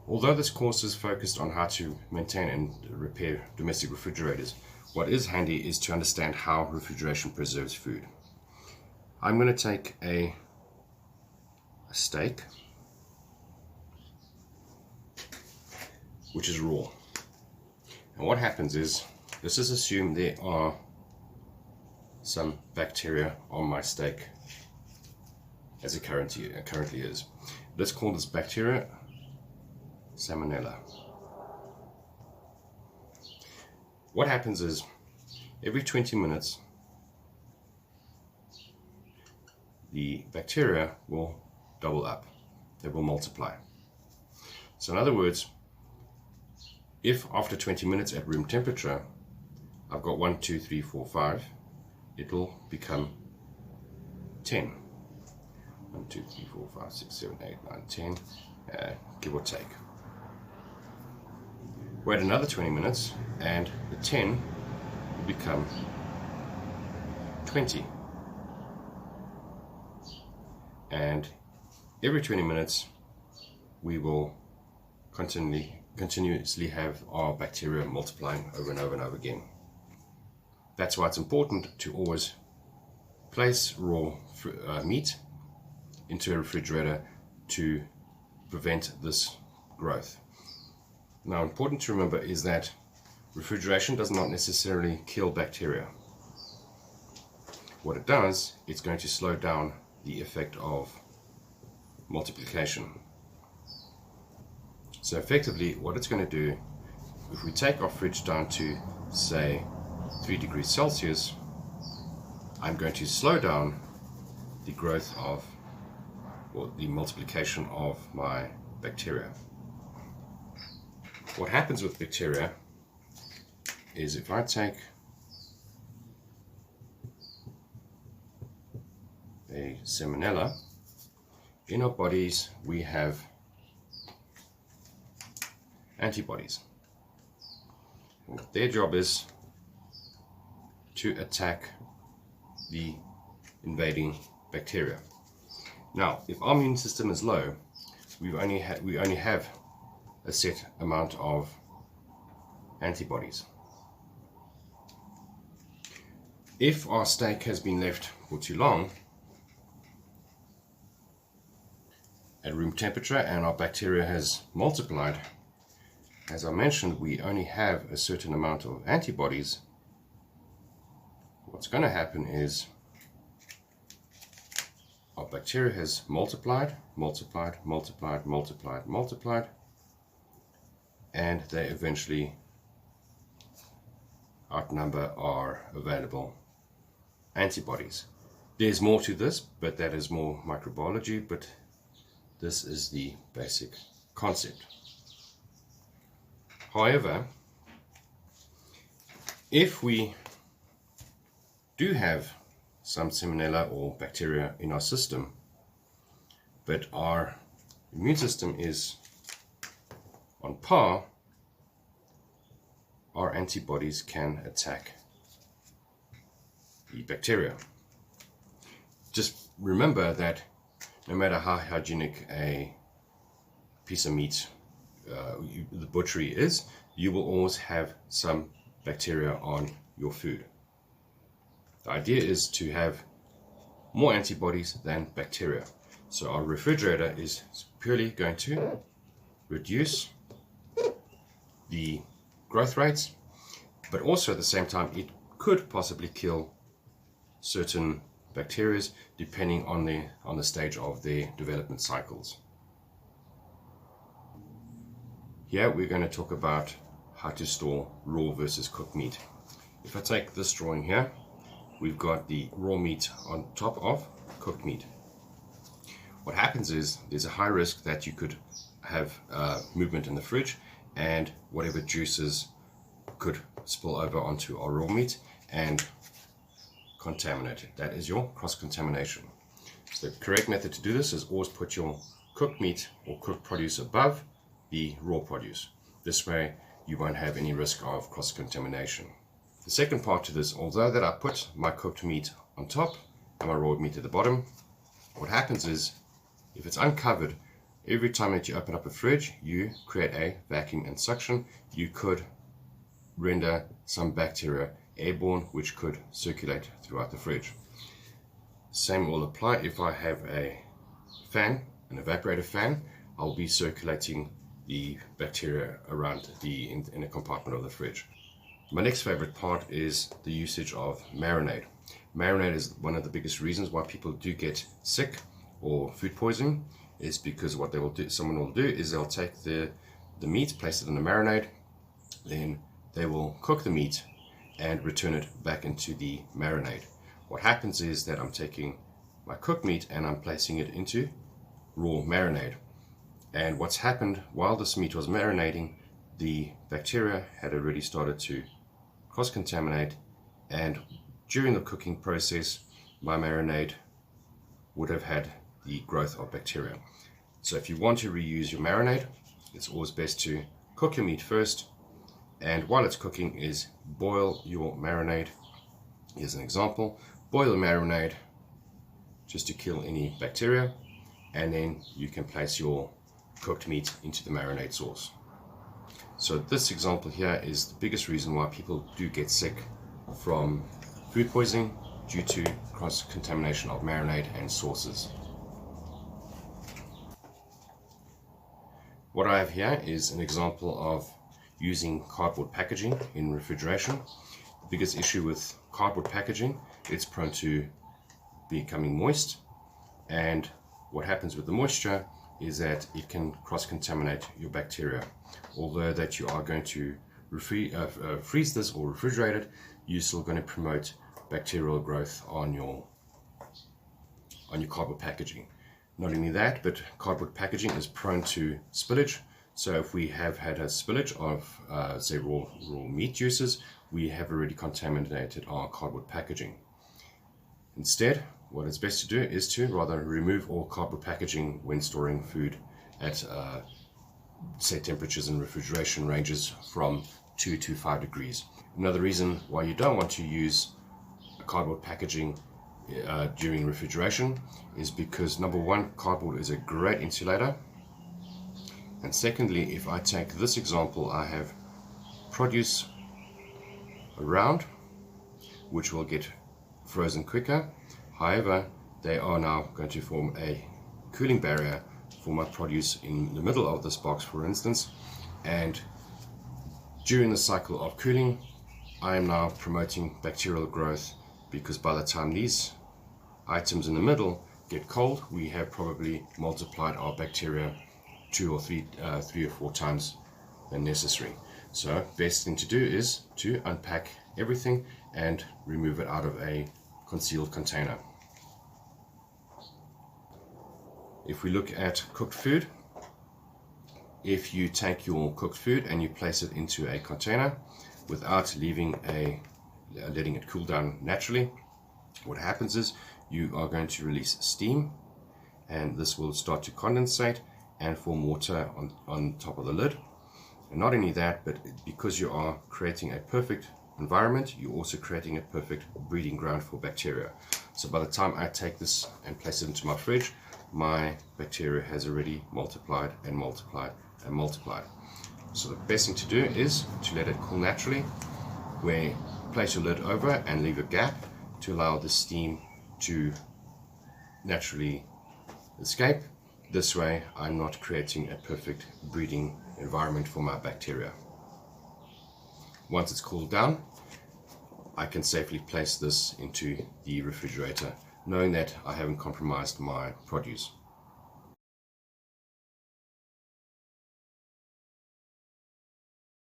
Although this course is focused on how to maintain and repair domestic refrigerators, what is handy is to understand how refrigeration preserves food. I'm going to take a steak, which is raw. And what happens is, this is assumed there are some bacteria on my steak, as it currently is. Let's call this bacteria Salmonella. What happens is, every 20 minutes, the bacteria will double up. They will multiply. So in other words, if after 20 minutes at room temperature, I've got 1, 2, 3, 4, 5, it will become 10. 1, 2, 3, 4, 5, 6, 7, 8, 9, 10, give or take. Wait another 20 minutes and the 10 will become 20. And every 20 minutes we will continuously have our bacteria multiplying over and over and over again. That's why it's important to always place raw meat into a refrigerator to prevent this growth. Now, important to remember is that refrigeration does not necessarily kill bacteria. What it does, it's going to slow down the effect of multiplication. So effectively, what it's going to do, if we take our fridge down to, say, 3 degrees Celsius, I'm going to slow down the growth of, or the multiplication of my bacteria. What happens with bacteria is, if I take a Salmonella, in our bodies we have antibodies. Their job is to attack the invading bacteria. Now, if our immune system is low, we only have a set amount of antibodies. If our steak has been left for too long at room temperature and our bacteria has multiplied, as I mentioned, we only have a certain amount of antibodies. What's going to happen is our bacteria has multiplied, and they eventually outnumber our available antibodies. There's more to this, but that is more microbiology, but this is the basic concept. However, if we do have some Salmonella or bacteria in our system, but our immune system is on par, our antibodies can attack the bacteria. Just remember that no matter how hygienic a piece of meat the butchery is, you will always have some bacteria on your food. The idea is to have more antibodies than bacteria. So our refrigerator is purely going to reduce the growth rates, but also at the same time it could possibly kill certain bacteria depending on the stage of their development cycles. Here we're going to talk about how to store raw versus cooked meat. If I take this drawing here, we've got the raw meat on top of cooked meat. What happens is there's a high risk that you could have movement in the fridge and whatever juices could spill over onto our raw meat and contaminate it. That is your cross-contamination. So the correct method to do this is always put your cooked meat or cooked produce above the raw produce. This way you won't have any risk of cross-contamination. The second part to this, although that I put my cooked meat on top and my raw meat at the bottom, what happens is if it's uncovered, Every time that you open up a fridge, you create a vacuum and suction. You could render some bacteria airborne, which could circulate throughout the fridge. Same will apply if I have a fan, an evaporator fan. I'll be circulating the bacteria around the inner compartment of the fridge. My next favorite part is the usage of marinade. Marinade is one of the biggest reasons why people do get sick or food poisoning, is because what they will do, someone will do is they'll take the meat, place it in a marinade, then they will cook the meat and return it back into the marinade. What happens is that I'm taking my cooked meat and I'm placing it into raw marinade. And what's happened while this meat was marinating, the bacteria had already started to cross-contaminate, and during the cooking process, my marinade would have had the growth of bacteria. So if you want to reuse your marinade, it's always best to cook your meat first, and while it's cooking is boil your marinade. Here's an example. Boil the marinade just to kill any bacteria, and then you can place your cooked meat into the marinade sauce. So this example here is the biggest reason why people do get sick from food poisoning, due to cross-contamination of marinade and sauces. What I have here is an example of using cardboard packaging in refrigeration. The biggest issue with cardboard packaging, it's prone to becoming moist, and what happens with the moisture is that it can cross-contaminate your bacteria. Although that you are going to freeze this or refrigerate it, you're still going to promote bacterial growth on your cardboard packaging. Not only that, but cardboard packaging is prone to spillage. So if we have had a spillage of say raw meat juices, we have already contaminated our cardboard packaging. Instead, what it's best to do is to rather remove all cardboard packaging when storing food at set temperatures in refrigeration ranges from 2 to 5 degrees. Another reason why you don't want to use cardboard packaging during refrigeration is because, number one, cardboard is a great insulator, and secondly, if I take this example, I have produce around which will get frozen quicker. However, they are now going to form a cooling barrier for my produce in the middle of this box, for instance, and during the cycle of cooling I am now promoting bacterial growth, because by the time these items in the middle get cold, we have probably multiplied our bacteria 2 or 3 or 4 times than necessary. So best thing to do is to unpack everything and remove it out of a concealed container. If we look at cooked food, if you take your cooked food and you place it into a container without letting it cool down naturally, what happens is you are going to release steam, and this will start to condensate and form water on top of the lid. And not only that, but because you are creating a perfect environment, you're also creating a perfect breeding ground for bacteria. So by the time I take this and place it into my fridge, my bacteria has already multiplied and multiplied and multiplied. So the best thing to do is to let it cool naturally, where place your lid over and leave a gap to allow the steam to naturally escape. This way I'm not creating a perfect breeding environment for my bacteria. Once it's cooled down, I can safely place this into the refrigerator, knowing that I haven't compromised my produce.